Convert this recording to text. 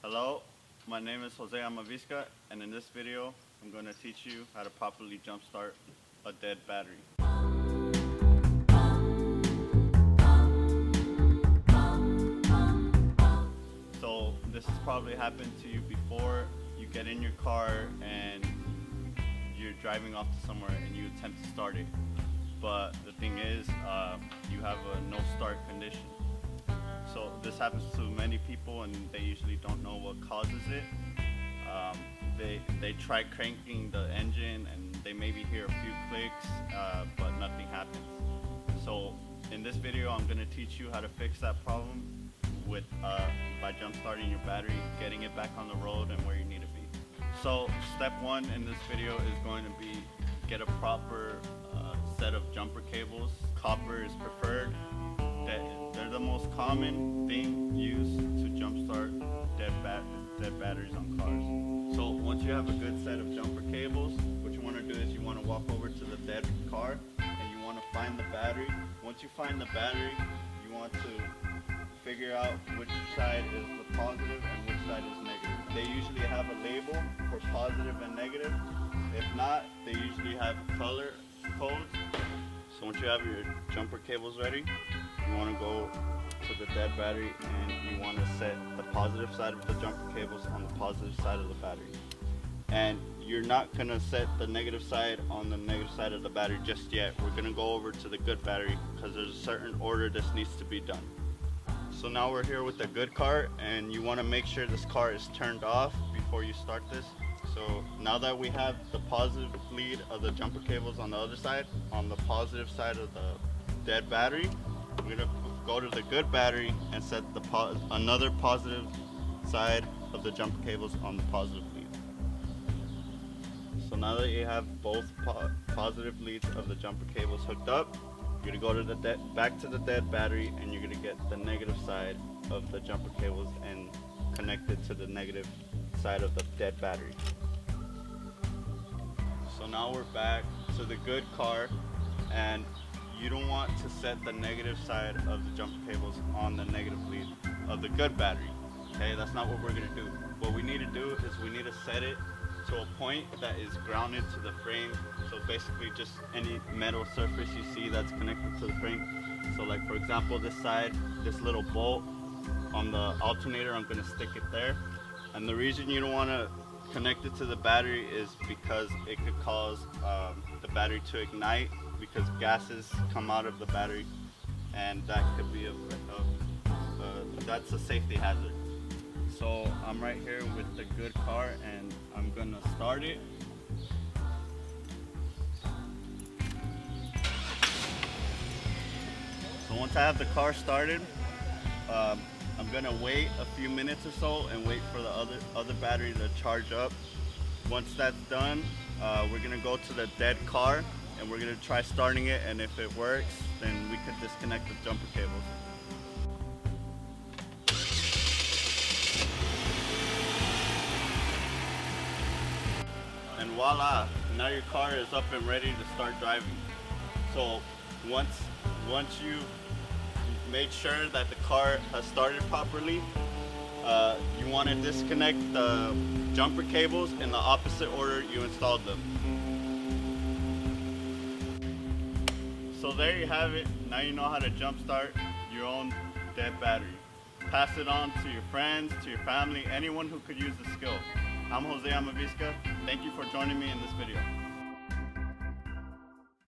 Hello, my name is Jose Amavisca, and in this video, I'm going to teach you how to properly jumpstart a dead battery. So this has probably happened to you before. You get in your car and you're driving off to somewhere and you attempt to start it. But the thing is, you have a no start condition. So this happens to many people and they usually don't know what causes it. They try cranking the engine and they maybe hear a few clicks, but nothing happens. So in this video, I'm going to teach you how to fix that problem by jump starting your battery, getting it back on the road and where you need to be. So step one in this video is going to be get a proper set of jumper cables. Copper is preferred. They're the most common thing used to jumpstart dead batteries on cars. So once you have a good set of jumper cables, what you want to do is you want to walk over to the dead car and you want to find the battery. Once you find the battery, you want to figure out which side is the positive and which side is negative. They usually have a label for positive and negative. If not, they usually have color codes. So once you have your jumper cables ready, you want to go to the dead battery and you want to set the positive side of the jumper cables on the positive side of the battery. And you're not going to set the negative side on the negative side of the battery just yet. We're going to go over to the good battery because there's a certain order this needs to be done. So now we're here with the good car and you want to make sure this car is turned off before you start this. So now that we have the positive lead of the jumper cables on the other side, on the positive side of the dead battery, we're going to go to the good battery and set another positive side of the jumper cables on the positive lead. So now that you have both positive leads of the jumper cables hooked up, you're going to go to back to the dead battery and you're going to get the negative side of the jumper cables and connect it to the negative side of the dead battery. So now we're back to the good car and you don't want to set the negative side of the jumper cables on the negative lead of the good battery. Okay, that's not what we're going to do. What we need to do is we need to set it to a point that is grounded to the frame. So basically just any metal surface you see that's connected to the frame. So like for example this side, this little bolt on the alternator, I'm going to stick it there. And the reason you don't want to connect it to the battery is because it could cause the battery to ignite because gases come out of the battery and that could be that's a safety hazard. So I'm right here with the good car and I'm gonna start it. So once I have the car started, I'm gonna wait a few minutes or so and wait for the other battery to charge up. Once that's done, we're gonna go to the dead car and we're gonna try starting it, and if it works, then we could disconnect the jumper cables. And voila, now your car is up and ready to start driving. So once you've made sure that the car has started properly, you want to disconnect the jumper cables in the opposite order you installed them. So there you have it. Now you know how to jumpstart your own dead battery. Pass it on to your friends, to your family, anyone who could use the skill. I'm Jose Amavisca. Thank you for joining me in this video.